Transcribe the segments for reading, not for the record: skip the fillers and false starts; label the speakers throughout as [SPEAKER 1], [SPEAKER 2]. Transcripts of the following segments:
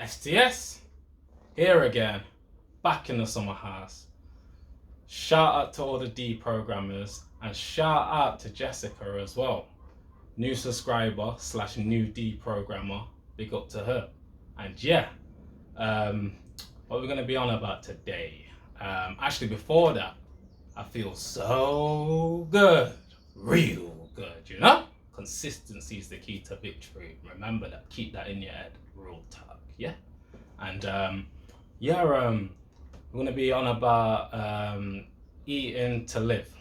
[SPEAKER 1] STS, here again, back in the summer house. Shout out to all the D programmers and shout out to Jessica as well. New subscriber / new D programmer, big up to her. And yeah, what we're going to be on about today. Actually, before that, I feel so good, real good, you know? Consistency is the key to victory. Remember that, keep that in your head, real talk, yeah? And we're going to be on about eating to live.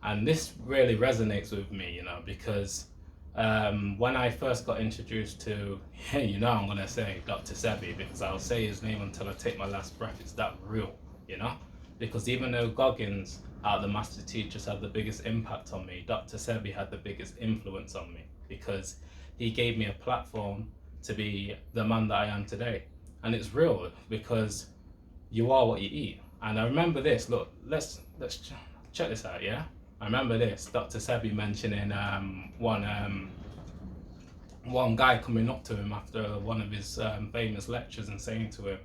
[SPEAKER 1] And this really resonates with me, you know, because when I first got introduced to, you know, I'm going to say Dr. Sebi, because I'll say his name until I take my last breath. It's that real, you know? Because even though Goggins, out of the master teachers, had the biggest impact on me, Dr. Sebi had the biggest influence on me, because he gave me a platform to be the man that I am today. And it's real, because you are what you eat. And I remember this, look, let's check this out, yeah? I remember this, Dr. Sebi mentioning one guy coming up to him after one of his famous lectures and saying to him,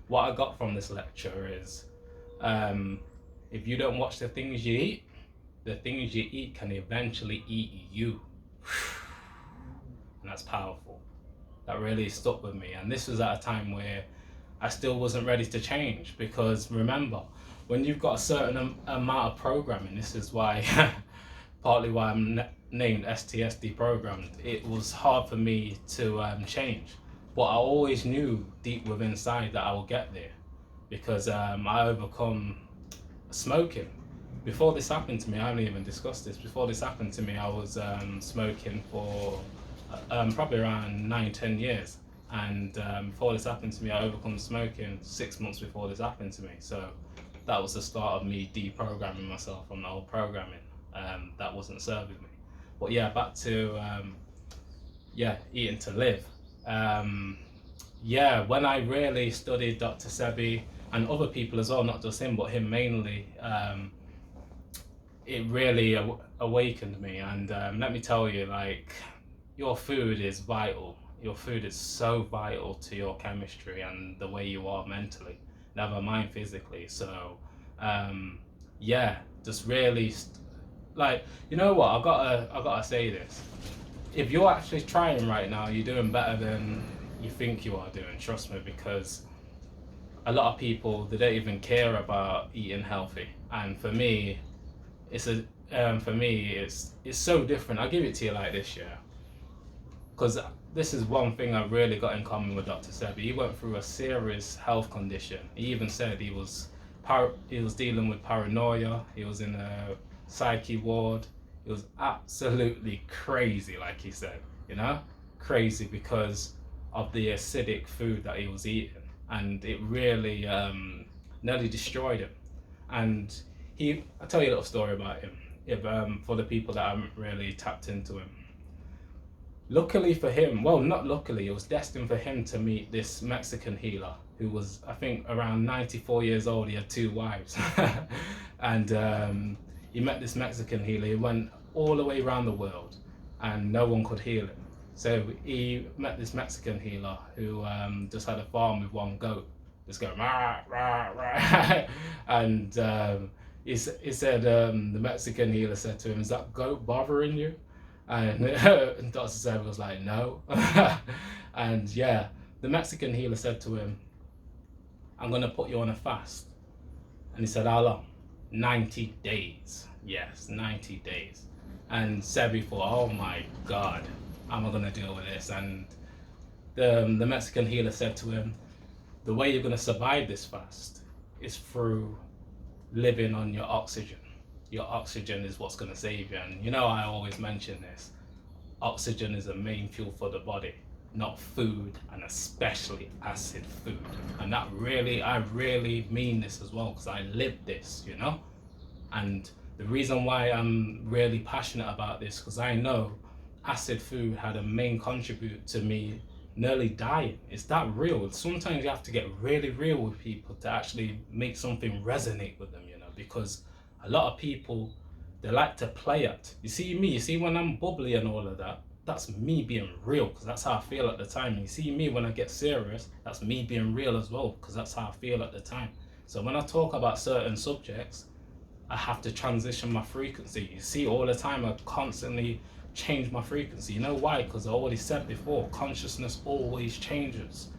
[SPEAKER 1] what I got from this lecture is, if you don't watch the things you eat, the things you eat can eventually eat you. And that's powerful. That really stuck with me. And this was at a time where I still wasn't ready to change, because remember, when you've got a certain amount of programming, this is why, partly why I'm named STSD programmed, it was hard for me to change. But I always knew deep within inside that I will get there, because I overcome smoking. Before this happened to me, I haven't even discussed this, before this happened to me, I was smoking for probably around 9-10 years. And before this happened to me, I overcome smoking 6 months before this happened to me. So that was the start of me deprogramming myself from the old programming that wasn't serving me. But yeah, back to eating to live. When I really studied Dr. Sebi and other people as well, not just him, but him mainly, it really awakened me. And let me tell you, like, your food is vital. Your food is so vital to your chemistry and the way you are mentally, never mind physically. So just really like, you know what, I gotta say this. If you're actually trying right now, you're doing better than you think you are doing, trust me, because a lot of people, they don't even care about eating healthy. And for me, it's so different. I'll give it to you like this, yeah, because this is one thing I've really got in common with Dr. Sebi. He went through a serious health condition. He even said he was dealing with paranoia. He was in a psyche ward. It was absolutely crazy, like he said, you know? Crazy because of the acidic food that he was eating. And it really nearly destroyed him. And I'll tell you a little story about him, for the people that haven't really tapped into him. Luckily for him, well, not luckily, it was destined for him to meet this Mexican healer who was, I think, around 94 years old. He had 2 wives. And he met this Mexican healer. He went all the way around the world and no one could heal him. So he met this Mexican healer who just had a farm with 1 goat, just going rah, rah, rah. And he said, the Mexican healer said to him, "Is that goat bothering you?" And Dr. Sebi was like, "No." And yeah, the Mexican healer said to him, "I'm going to put you on a fast." And he said, "How long?" 90 days. Yes, 90 days. And Sebi thought, "Oh my God, how am I going to deal with this?" And the Mexican healer said to him, "The way you're going to survive this fast is through living on your oxygen. Your oxygen is what's going to save you." And you know, I always mention this. Oxygen is the main fuel for the body, not food, and especially acid food. And I really mean this as well, because I lived this, you know? And the reason why I'm really passionate about this, because I know acid food had a main contribute to me nearly dying. It's that real. Sometimes you have to get really real with people to actually make something resonate with them, you know, because a lot of people, they like to play it. You see me, you see when I'm bubbly and all of that, that's me being real, because that's how I feel at the time. You see me when I get serious, that's me being real as well, because that's how I feel at the time. So when I talk about certain subjects, I have to transition my frequency. You see, all the time I constantly change my frequency. You know why? Because I already said before, consciousness always changes,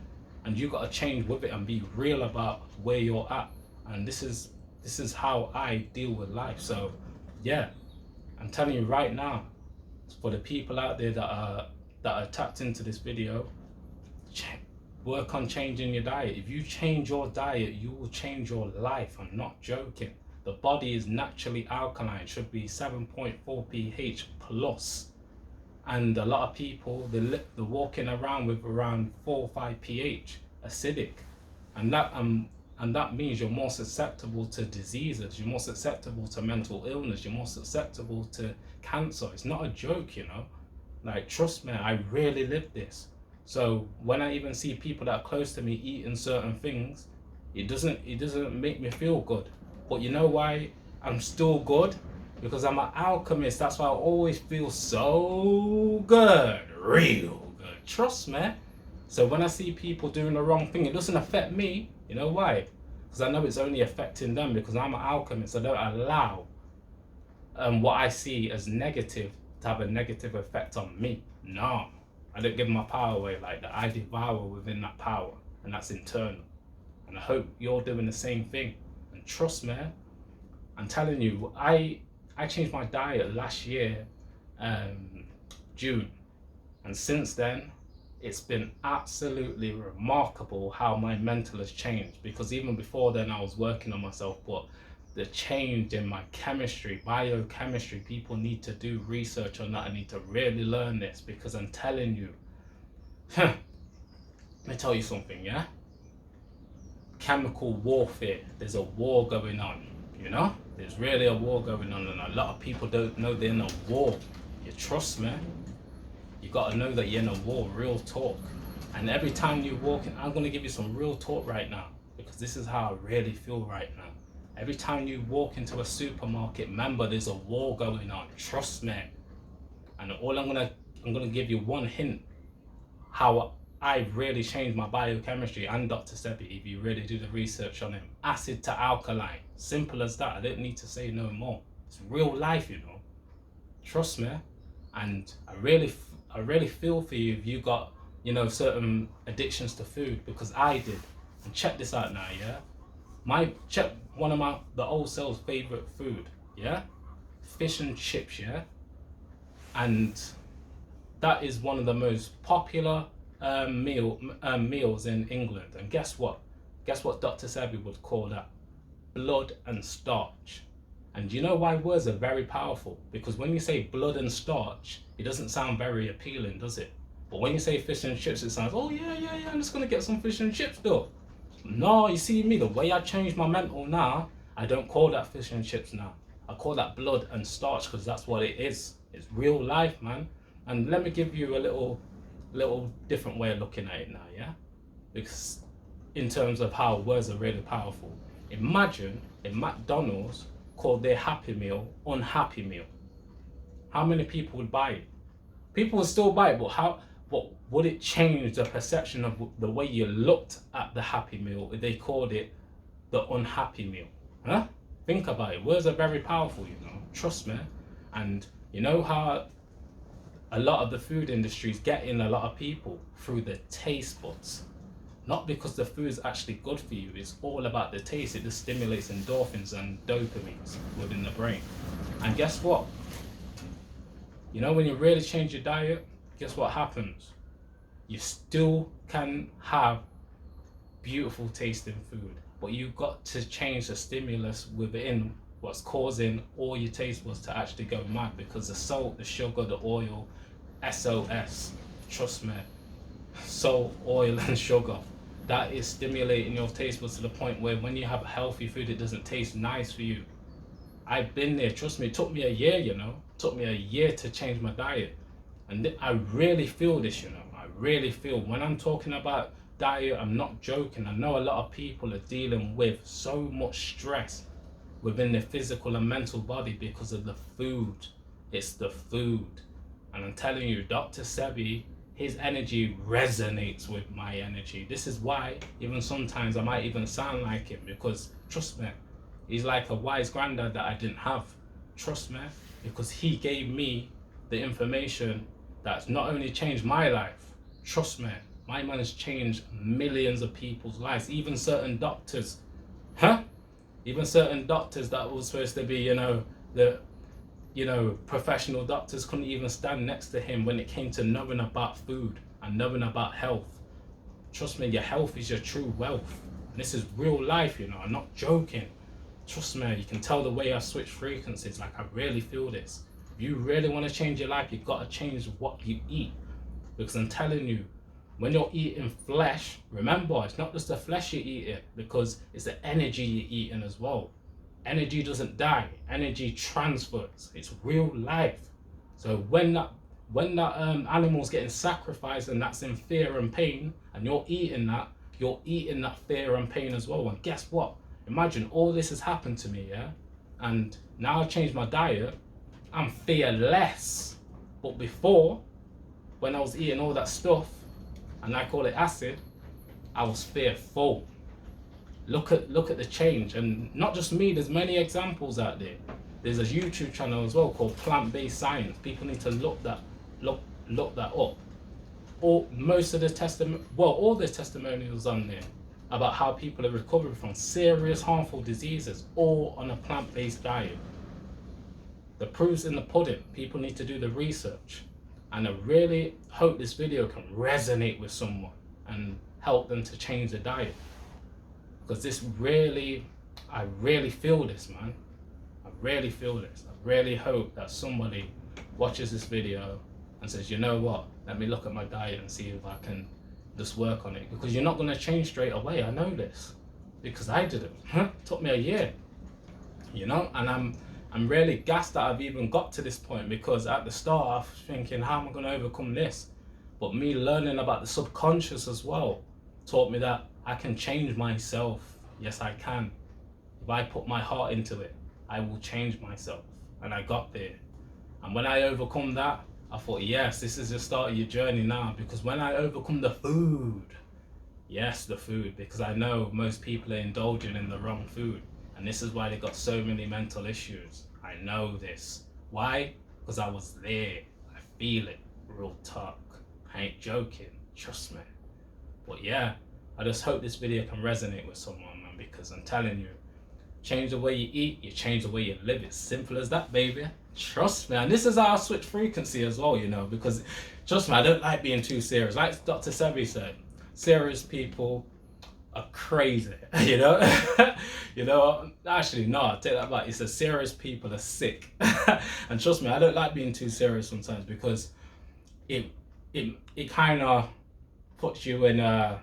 [SPEAKER 1] and you got to change with it and be real about where you're at. And this is how I deal with life. So yeah, I'm telling you right now, for the people out there that are tapped into this video, work on changing your diet. If you change your diet, you will change your life. I'm not joking. The body is naturally alkaline, should be 7.4 pH plus, and a lot of people they're walking around with around 4 or 5 pH acidic, and that means you're more susceptible to diseases, you're more susceptible to mental illness, you're more susceptible to cancer. It's not a joke, you know. Like, trust me, I really live this. So when I even see people that are close to me eating certain things, it doesn't make me feel good. But you know why I'm still good? Because I'm an alchemist. That's why I always feel so good, real good. Trust me. So when I see people doing the wrong thing, it doesn't affect me. You know why? Because I know it's only affecting them, because I'm an alchemist. I don't allow what I see as negative to have a negative effect on me. No, I don't give my power away like that. I devour within that power, and that's internal. And I hope you're doing the same thing. And trust me, I'm telling you, I changed my diet last year, June, and since then it's been absolutely remarkable how my mental has changed. Because even before then I was working on myself, but the change in my chemistry, biochemistry, people need to do research on that. I need to really learn this, because I'm telling you, let me tell you something, yeah? Chemical warfare, there's a war going on, you know? There's really a war going on, and a lot of people don't know they're in a war. You trust me? You gotta know that you're in a war, real talk. And every time you walk in, I'm gonna give you some real talk right now, because this is how I really feel right now. Every time you walk into a supermarket, remember there's a war going on. Trust me. And all I'm gonna give you one hint how I've really changed my biochemistry, and Dr. Sebi, if you really do the research on him. Acid to alkaline. Simple as that. I don't need to say no more. It's real life, you know. Trust me. And I really feel for you if you got, you know, certain addictions to food, because I did. And check this out now, yeah? Check one of the old cell's favorite food, yeah? Fish and chips, yeah? And that is one of the most popular meals in England. And guess what? Guess what Dr. Sebi would call that? Blood and starch. And you know why words are very powerful? Because when you say blood and starch, it doesn't sound very appealing, does it? But when you say fish and chips, it sounds, oh yeah, I'm just gonna get some fish and chips though. No, you see me, the way I changed my mental now, I don't call that fish and chips now. I call that blood and starch, because that's what it is. It's real life, man. And let me give you a little different way of looking at it now, yeah? Because in terms of how words are really powerful. Imagine if McDonald's called their Happy Meal Unhappy Meal. How many people would buy it? People would still buy it, but would it change the perception of the way you looked at the Happy Meal if they called it the Unhappy Meal? Huh? Think about it. Words are very powerful, you know. Trust me. And you know how a lot of the food industry is getting a lot of people through the taste buds. Not because the food is actually good for you. It's all about the taste. It just stimulates endorphins and dopamines within the brain. And guess what? You know, when you really change your diet, guess what happens? You still can have beautiful tasting food, but you've got to change the stimulus within what's causing all your taste buds to actually go mad, because the salt, the sugar, the oil, SOS, trust me, salt, oil and sugar, that is stimulating your taste buds to the point where when you have healthy food, it doesn't taste nice for you. I've been there, trust me. It took me a year, you know. It took me a year to change my diet. And I really feel this, you know. I really feel, when I'm talking about diet, I'm not joking. I know a lot of people are dealing with so much stress within their physical and mental body because of the food. It's the food. And I'm telling you, Dr. Sebi, his energy resonates with my energy. This is why even sometimes I might even sound like him, because trust me, he's like a wise granddad that I didn't have. Trust me, because he gave me the information that's not only changed my life, trust me, my man has changed millions of people's lives, even certain doctors. Even certain doctors that were supposed to be, professional doctors couldn't even stand next to him when it came to knowing about food and knowing about health. Trust me, your health is your true wealth. And this is real life, I'm not joking. Trust me, you can tell the way I switch frequencies, like I really feel this. If you really want to change your life, you've got to change what you eat. Because I'm telling you, when you're eating flesh, remember, it's not just the flesh you're eating, because it's the energy you're eating as well. Energy doesn't die, energy transfers. It's real life. So when that animal's getting sacrificed and that's in fear and pain, and you're eating that fear and pain as well. And guess what? Imagine all this has happened to me, yeah? And now I've changed my diet, I'm fearless. But before, when I was eating all that stuff, and I call it acid, I was fearful. Look at the change. And not just me, there's many examples out there. There's a YouTube channel as well called Plant-Based Science. People need to look that up. All the testimonials on there about how people are recovering from serious harmful diseases, all on a plant-based diet. The proof's in the pudding. People need to do the research. And I really hope this video can resonate with someone and help them to change their diet. Because I really feel this, man. I really feel this. I really hope that somebody watches this video and says, you know what, let me look at my diet and see if I can just work on it. Because you're not going to change straight away. I know this. Because I didn't. It took me a year. And I'm really gassed that I've even got to this point, because at the start I was thinking, how am I going to overcome this? But me learning about the subconscious as well taught me that I can change myself. Yes, I can. If I put my heart into it, I will change myself. And I got there. And when I overcome that, I thought, yes, this is the start of your journey now. Because when I overcome the food, because I know most people are indulging in the wrong food. And this is why they got so many mental issues. I know this. Why? Because I was there. I feel it. Real talk. I ain't joking. Trust me. But yeah, I just hope this video can resonate with someone, man, because I'm telling you, change the way you eat, you change the way you live. It's simple as that, baby. Trust me. And this is how I switch frequency as well, because trust me, I don't like being too serious. Like Dr. Sebi said, serious people are crazy, actually no, I take that back. He says serious people are sick. And trust me, I don't like being too serious sometimes, because it kind of puts you in a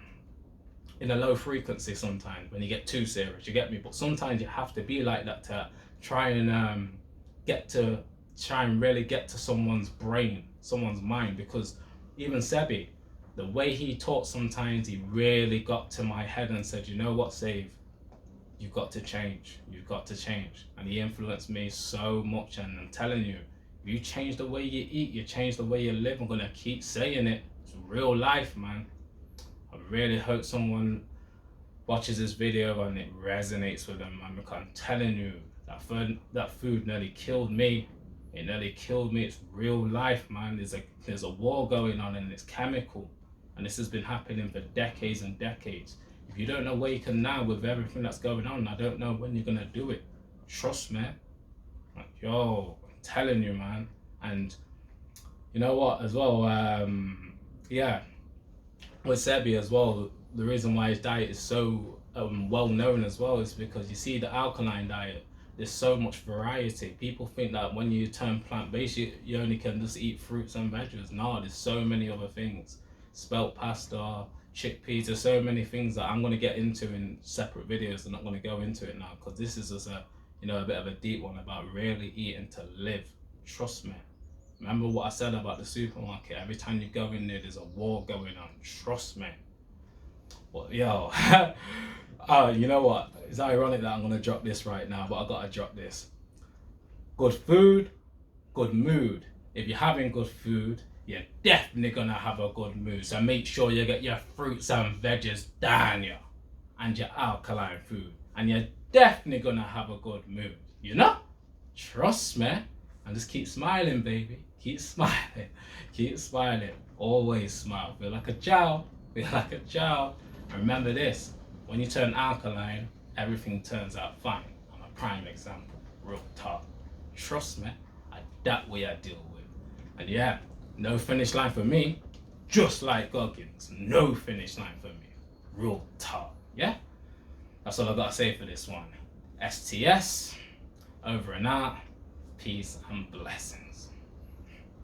[SPEAKER 1] low frequency sometimes when you get too serious, you get me? But sometimes you have to be like that to try and really get to someone's brain, someone's mind. Because even Sebi, the way he taught, sometimes he really got to my head and said, you know what, Save, you've got to change. And he influenced me so much. And I'm telling you, if you change the way you eat, you change the way you live. I'm going to keep saying it. It's real life, man. I really hope someone watches this video and it resonates with them, man. Because I'm telling you, that food nearly killed me. It nearly killed me. It's real life, man. There's a war going on, and it's chemical. And this has been happening for decades and decades. If you don't awaken now with everything that's going on, I don't know when you're going to do it. Trust me. I'm telling you, man. And you know what, as well, with Sebi as well, the reason why his diet is so well known as well is because you see the alkaline diet, there's so much variety. People think that when you turn plant-based, you only can just eat fruits and veggies. No, there's so many other things. Spelt pasta, chickpeas, there's so many things that I'm going to get into in separate videos. I'm not going to go into it now, because this is just a bit of a deep one about really eating to live. Trust me. Remember what I said about the supermarket? Every time you go in there, there's a war going on. Trust me. But yo, you know what? It's ironic that I'm going to drop this right now, but I got to drop this. Good food, good mood. if you're having good food, you're definitely gonna have a good mood. So make sure you get your fruits and veggies down here and your alkaline food. And you're definitely gonna have a good mood, you know? Trust me. And just keep smiling, baby. Keep smiling. Keep smiling. Always smile. Feel like a child. Feel like a child. And remember this, when you turn alkaline, everything turns out fine. I'm a prime example. Real talk. Trust me. That way I deal with. And yeah, no finish line for me. Just like Goggins. No finish line for me. Real talk. Yeah? That's all I gotta say for this one. STS. Over and out. Peace and blessings.